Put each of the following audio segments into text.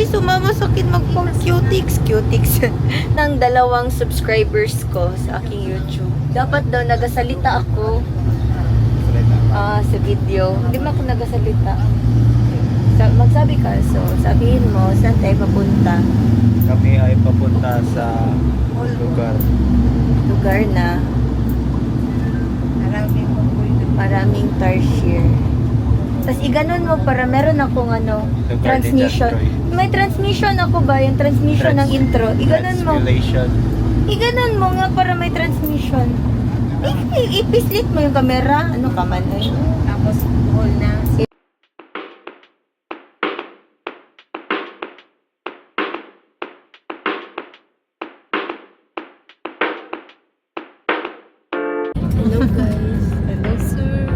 kasi sumama sa akin mag-cutics ng dalawang subscribers ko sa aking YouTube. Dapat daw nagasalita ako sa video. Hindi mo ako nagasalita. Magsabi ka, so sabihin mo, saan tayo papunta? Kami ay papunta sa lugar Na maraming tarsier. Tapos iganon mo para meron akong Lugar ni transmission. Jastroy. May transmission ako ba? Yung transmission ng intro. Iganon mo. Translation. Iganon mo nga para may transmission. Ipislit mo yung camera. Ano ka man? Tapos hold na. Hello guys. Hello sir.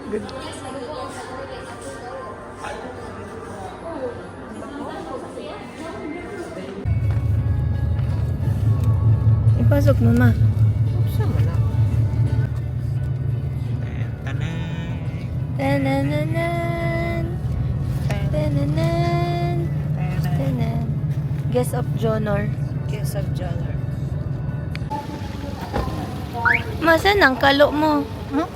Good. Ipasok mo ma. Tananan. Tananan. Tanan. Guest of Jonor. Masan ang kalo mo? Huh?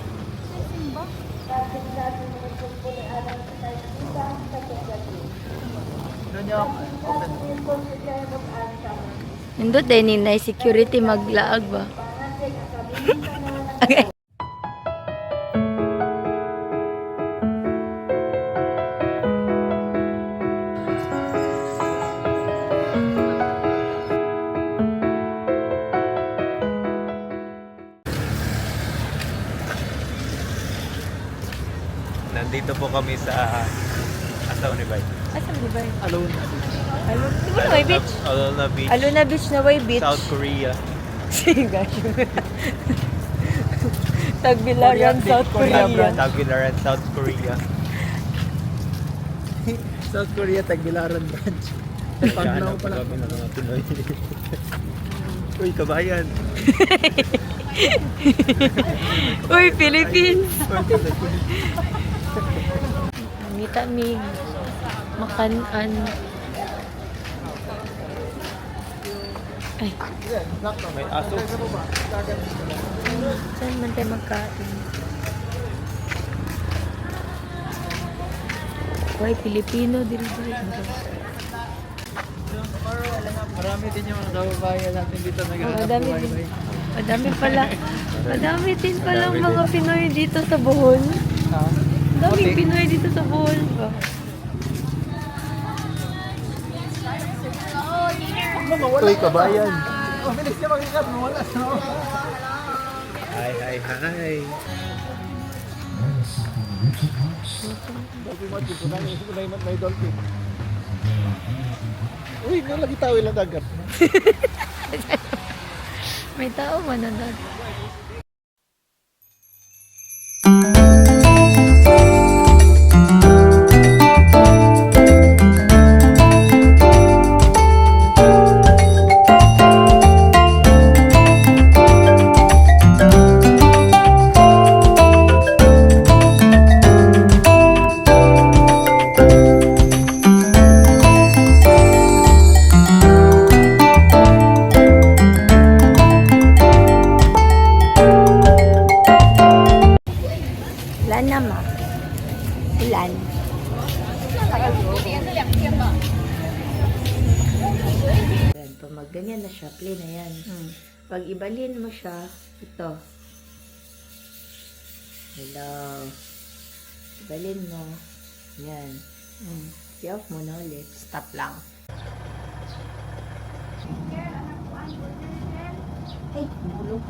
Nindot din na security maglaag ba? Okay. Nandito po kami sa Asaw ni Bay. Asan di ba? Alona. Di ba na way beach? Alona Beach. Alona Beach na way beach. South Korea. Gosh. Tagbilaran, South Korea. Tagbilaran, South Korea. South Korea, Tagbilaran branch. Pagnaw pala. Kami ng mga Pinoy. Uy, kabayan. Uy, Philippines! Ngita mi makanan. Ay, May aso. saan man tayo magkain? Uy, Filipino, diri. Marami din yung mga kababayan natin dito naghahanap Madami buhay. din. Madami din palang mga Pinoy dito sa Bohol. Ha? Daming Pinoy dito sa Bohol ba? Uy, kabayan. Mabilis ka mag-ikat, wala no? Hi. Dolphin mo, dito na yung may dolphin. Uy, nalagi tao ilang dagat. May tao mananag. Ilan na ma? Ilan? Yan, pag magganyan na siya, plain na yan. Pag ibalin mo siya, ito. Hello. Ibalin mo. Yan. I-off mo na ulit. Stop lang. Ay, bulok.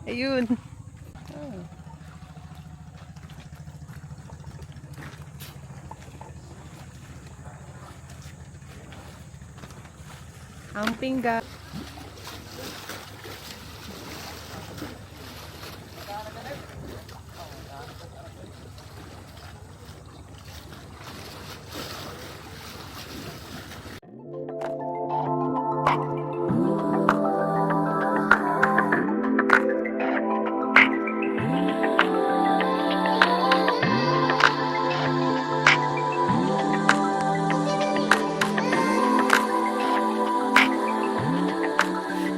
Ayun. Ang pinggan.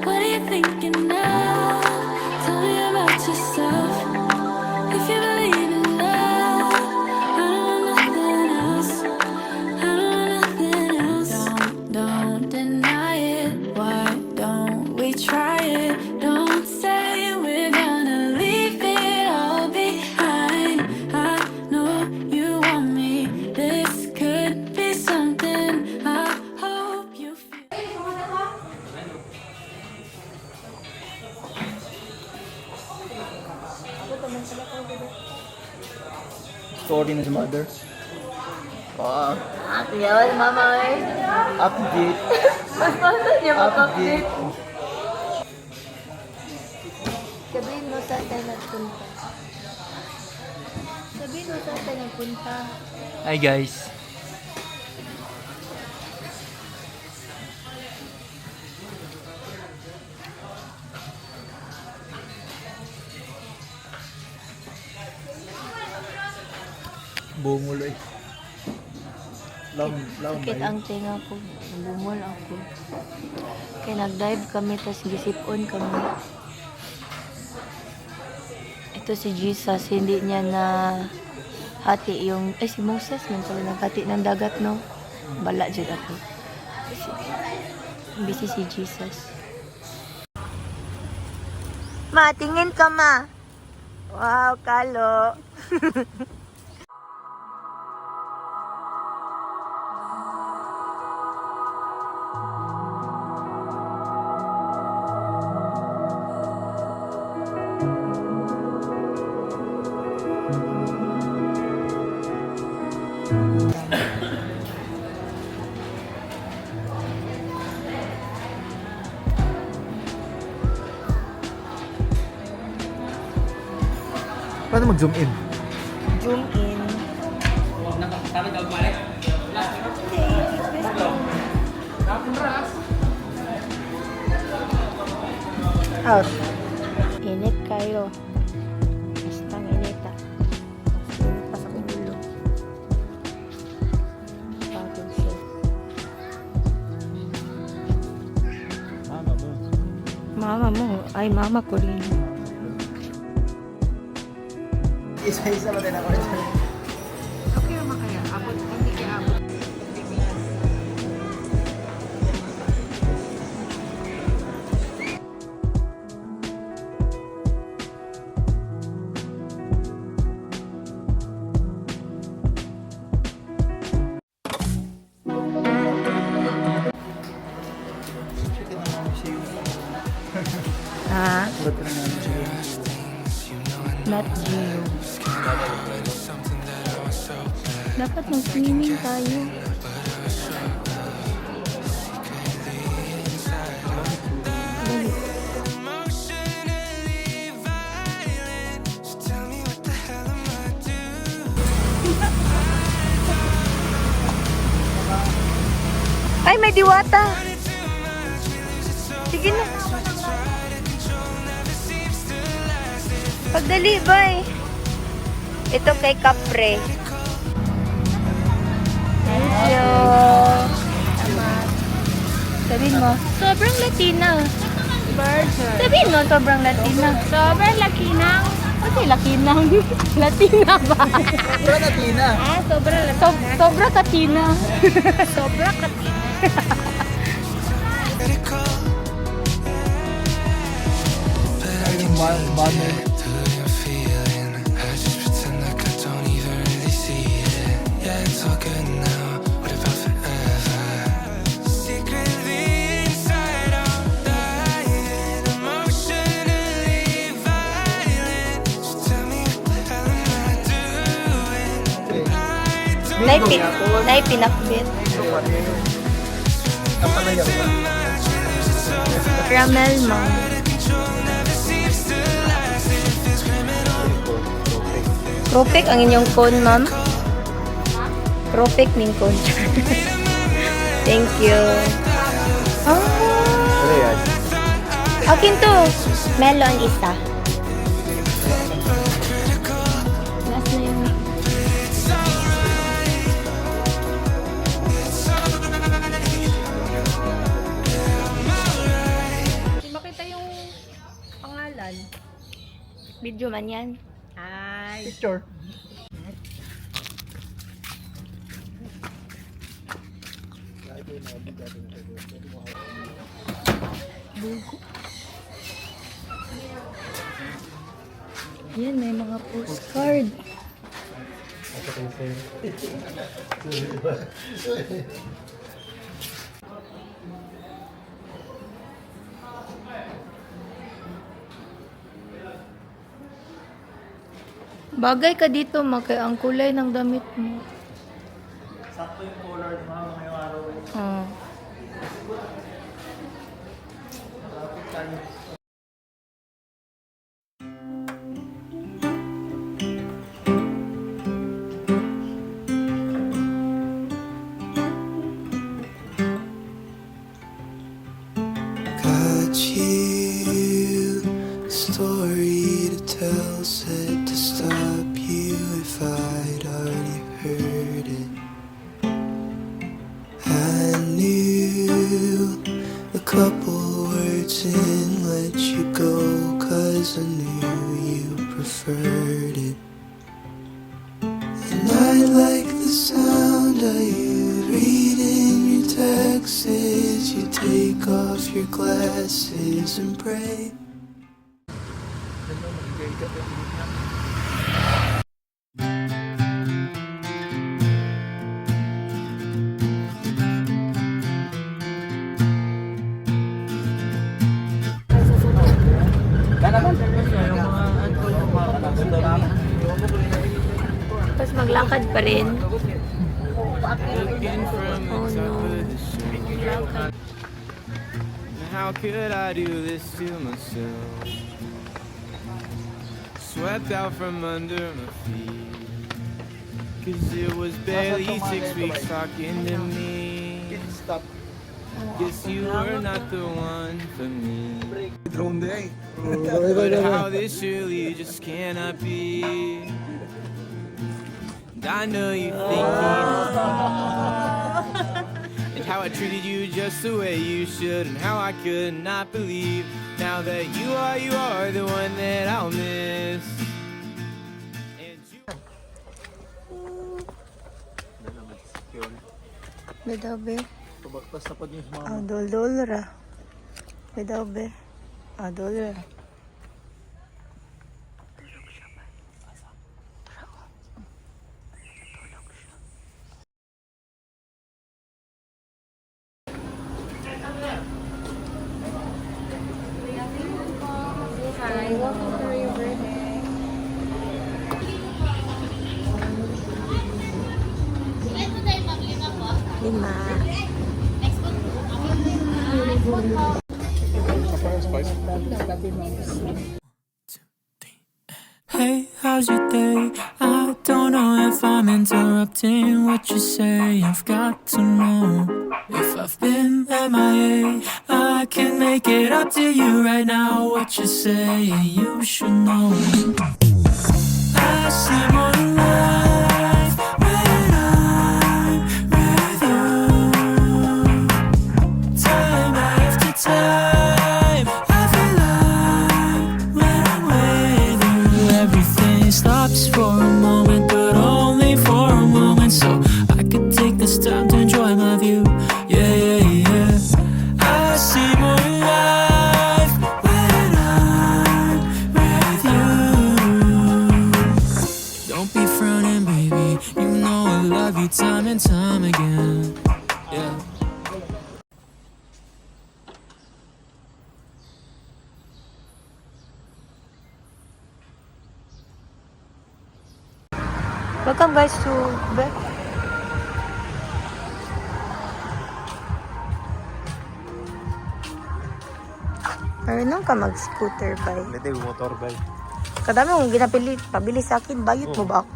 What are you thinking now? Tell me about yourself. If you believe in love, I don't want nothing else. I don't want nothing else. Don't deny it. Why don't we try it? Don't say we're gonna leave it all behind. I know you want me. This could be something. I hope you feel. Story na sa mother. Wow. Yun, mama eh. Update. Mas paano niya mag-update? Update. Sabihin mo saan tayo nagpunta. Sabihin mo saan tayo nagpunta. Hi guys. Bumuloy. Lam Sakit ang tinga ko. Bumol ako. Kaya nag-dive kami, tapos gisipon kami. Ito si Jesus, hindi niya na hati yung, si Moses, man pala naghati ng dagat, no? Bala dyan ako. Busy si Jesus. Ma, tingin ka, ma. Wow, kalo. Paano mag-zoom in? Zoom in. Out. Init kayo. Bastang inita. Init pa sa ulo. Pagod siya. Mama mo. Mama mo. Ay, mama ko rin. Isa-isa ba tayo na ulit? Okay naman kaya. Abot, hindi kaya abot. Ha? Ba't ka naman siya? Not Gio. Dapat mag-swimming tayo. Dali. Ay, may diwata. Sige na. Pagdali, bye. Ito kay Capre. Thank you. Sabihin mo, sobrang Latina. Sabihin mo, sobrang Latina. Sobrang Lakinang. Okay, Lakinang. Latina ba? Sobrang Latina. Ah, sobrang Latina. Sobra Katina. Sobra Katina. Ay, yung banner. Nay pinakbit. Kapalayaw ba? Caramel, ma'am. Propek ang inyong cone, ma'am. Propek ning cone. Thank you. Ah, Ano yan? akin to. Melon isa. Last na yun. Hindi makita yung pangalan. Video man yan. Ay. Picture. Yan, may mga postcard. Bagay ka dito, kaya ang kulay ng damit mo. Sakto yung color ng mga ngayong araw. Oh. Got you a story to tell, said to stop you if I'd already heard it. I knew a couple words and let you go, 'cause I knew you preferred it. And I like the sound of you reading your texts. You take off your glasses and pray. Yung mga ano, yung mga katagundang. Tapos maglakad pa rin. Oh no. How could I do this to myself? Swept out from under my feet, 'cause it was barely 6 weeks talking to me. Stop. Guess you were not the one for me. Drone day. But how this really just cannot be. And I know you're thinking and how I treated you just the way you should, and how I could not believe now that you are the one that I'll miss. And you Bedabe. Pabaktas na pa din yung mga Adol ra. Bedabe. Adol ra. Hi, welcome to River. Lima. Hey, how's your day? I don't know if I'm interrupting what you say. I've got to know if I've been MIA. I can make it up to you right now. What you say, you should know. I see more life when I'm with you. Time after time, I feel like when I'm with you, everything stops for a moment, but only for a moment. So I could take this time to enjoy my view. Yeah, yeah, yeah. I see more life when I'm with you. Don't be frowning, baby. You know I love you time and time again. Yeah. Welcome guys to Marunong ka mag-scooter bike. Hindi, motor bike. Kadami mong ginapili, pabili sa akin. Bayot mo ba ako?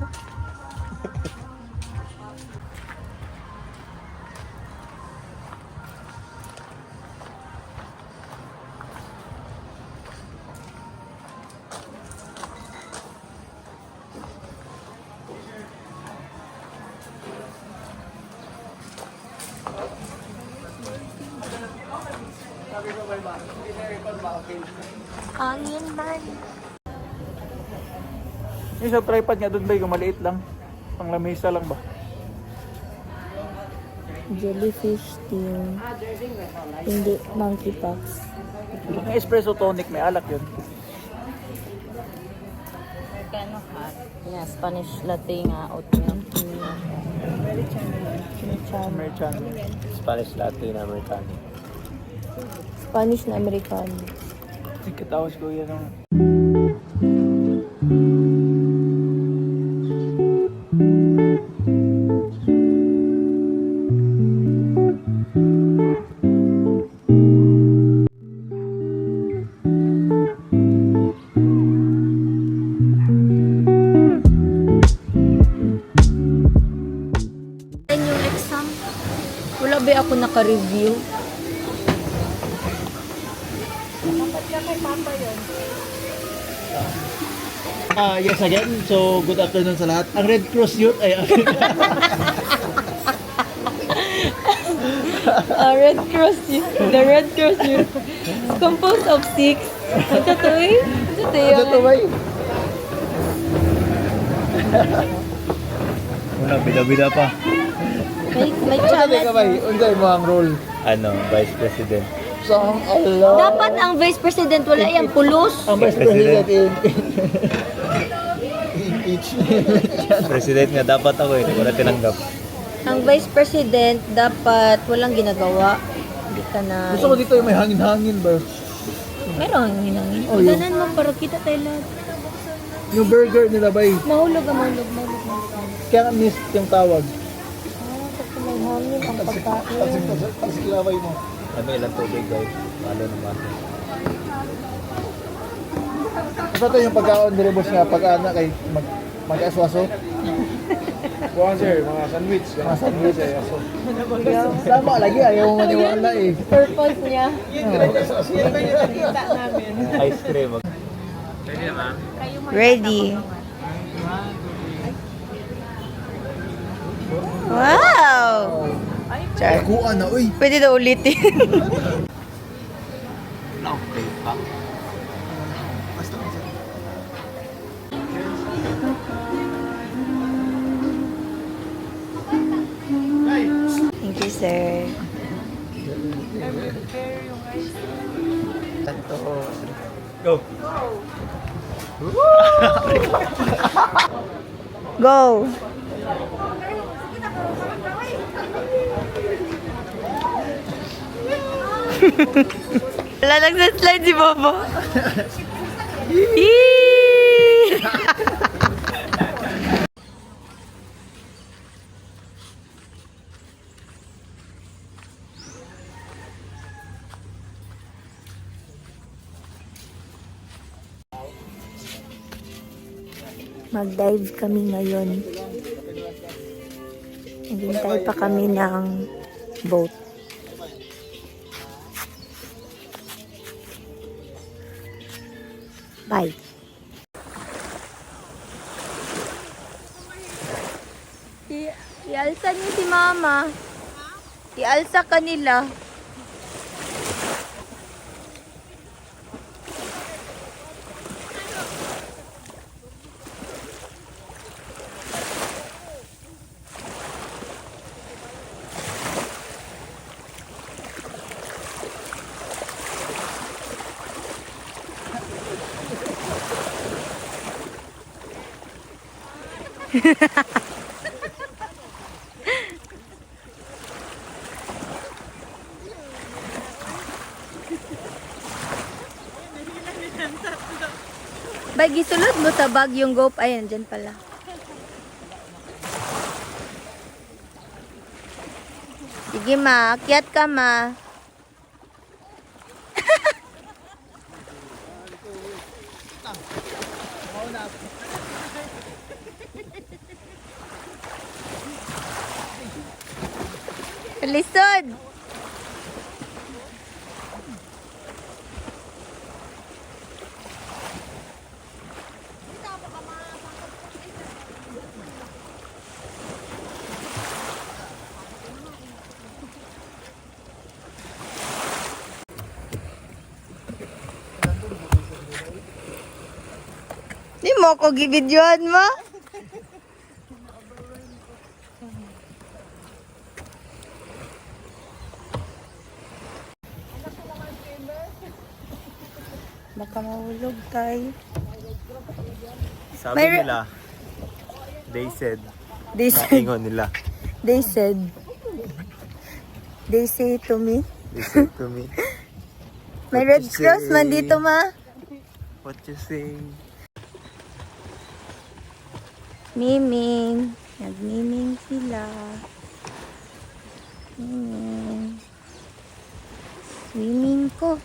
Hangin man. Yung sa tripod nga doon ba, yung maliit lang. Pang lamesa lang ba? Jellyfish team. Hindi, monkeypox. Yung espresso tonic, may alak yun. Yeah, Spanish latte nga, oat milk tea. American. Spanish latte na Americano. Spanish na Americano. Ikatawas ko yan ang... Yan yung exam. Wala ba ako naka-review? Yes again. So, good afternoon sa lahat. Ang Red Cross Youth ay... Red Cross Youth. The Red Cross Youth. Composed of 6. Ito to eh. Ito to ba? Una, bida-bida pa. May Ano challenge. ka ba? Unday mo ang role. Ano, Vice President. So, ang Allah. Dapat ang Vice President wala yung pulos. Ang Vice President impeachment. President nga dapat ako eh. Wala tinanggap. Ang Vice President dapat walang ginagawa. Hindi ka na... Gusto ko dito yung may hangin-hangin ba? Meron ang hinangin. Oh, yun. Ganan mo para kita tayo lahat. Yung burger nila ba eh. Mahulog. Kaya nga mist yung tawag. Kasi may hangin ang pagkain. Pagsikilaway mo. Ano ilang tubig guys? Malo naman. Basta ito yung pagkaon nila boss nga pag-anak kay mag-aswaso. Buwan sir, mga sandwich. Mga sandwich ay aso. Sama lagi, ayaw mo maniwala eh. Purpose niya. Ice cream. Ready. Wow! Char. Kuan na, uy. Pwede na ulitin. Okay pa. Thank you, sir. Go. Go! Wala nagsaslide si Bobo. Yee! Mag-dive kami ngayon. Naghintay pa kami ng boat. Bye. Ialsa niyo si Mama. Ialsa kanila. Bay, gisulod mo sa bag yung gope. Ayan, dyan pala. Sige ma, akyat ka ma. Lisod! Di mo ako gibidyoan mo? Baka mahulog tayo. Sabi May- nila, they said, They said, naingon nila. they said, they say to me, They said to me, may What Red you Cross man say? dito ma. what you say? Miming. Nagmiming sila. Miming. Swimming ko.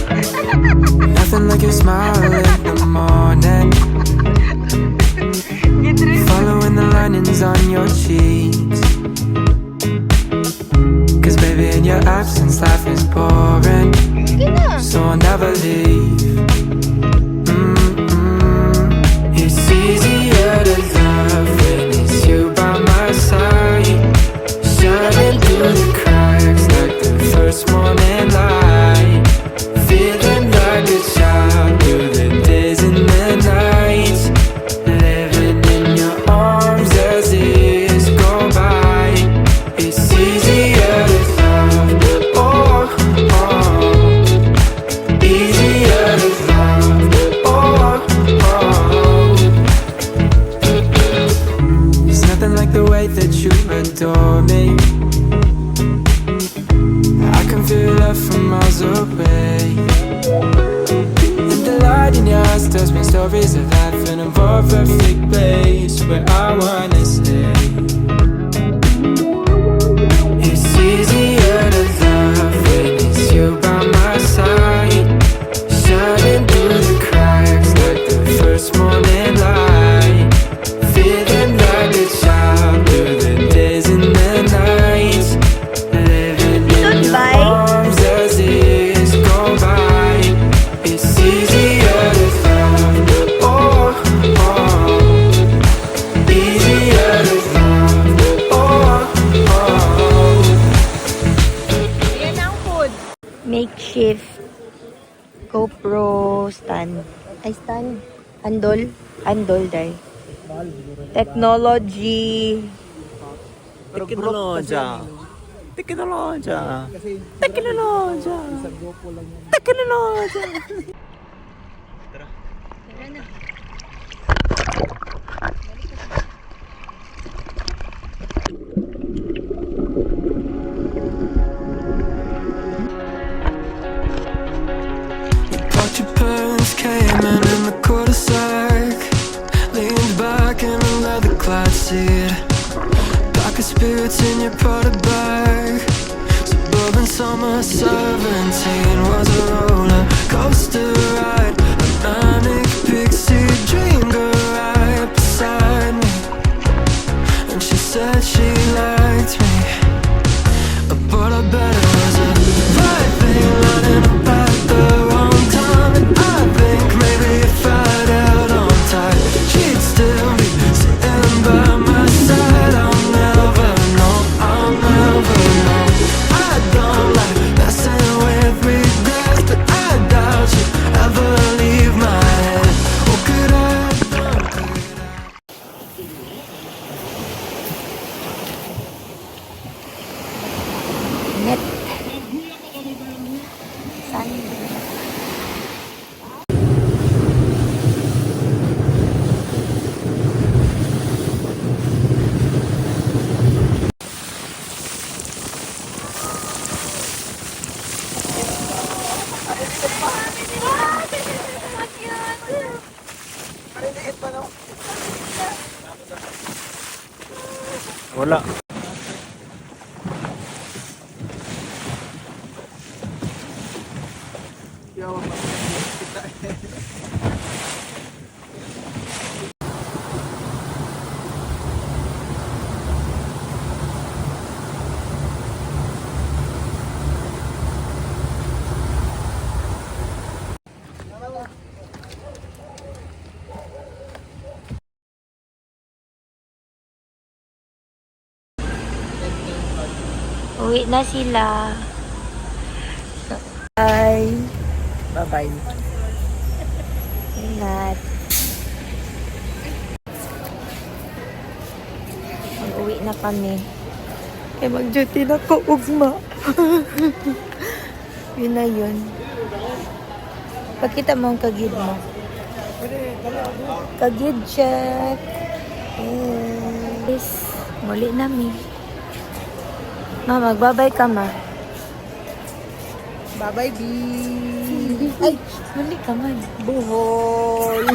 Nothing like your smile in the morning. Following the linings on your cheeks. Cause baby, in your absence, life is boring. So I'll never leave. It's easier to love when it's you by my side. Shining through the cracks like the first morning light. Feeling like a child through the days and the nights. Living in your arms as years go by. It's easier to love, oh, oh. Easier to love, oh, oh. There's nothing like the way that you adore me. I can feel love from miles away. And the light in your eyes tells me stories of life in a more perfect place where I wanna stay. It's easier to love when it's you by my side. Shining through the cracks like the first morning light. Feeling like a child through the days and the nights. Living in your Bye. arms as years go by. It's easier to love, oh, oh. Easier to love, oh, oh. Makeshift GoPro stand. Ay, stand. Andol. Andol, day. Technology. Teknoloja. Teknoloja. Kasi Teknoloja. isang GoPro lang yan. Teknoloja. Thought your parents came in the cul-de-sac. Leaned back in a leather clad seat. Pack of spirits in your Prada bag. Suburban summer 17 was a roller coaster ride. A manic pixie dream girl right beside me. And she said she liked me, but I bet it was a right thing lining up at the wrong time. And I think maybe if I'd held on tight, she'd still be sitting by my side. I'll never know, I'll never know. I don't like messing with regrets, but I doubt you'd ever leave my head. Or could I? Net. Uwi na sila. Bye. Bye-bye. Ingat. Mag-uwi na kami. Eh, mag-duty na ko, ugma. Yun na yun. Pagkita mo ang kagid mo. Kagid check. Yes. Muli namin. Ma, magbabay ka, ma. Bye-bye, B. Ay, muli ka man. Buhol.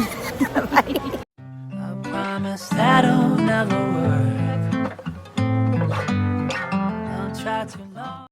I promise that'll never work. I'll try to know.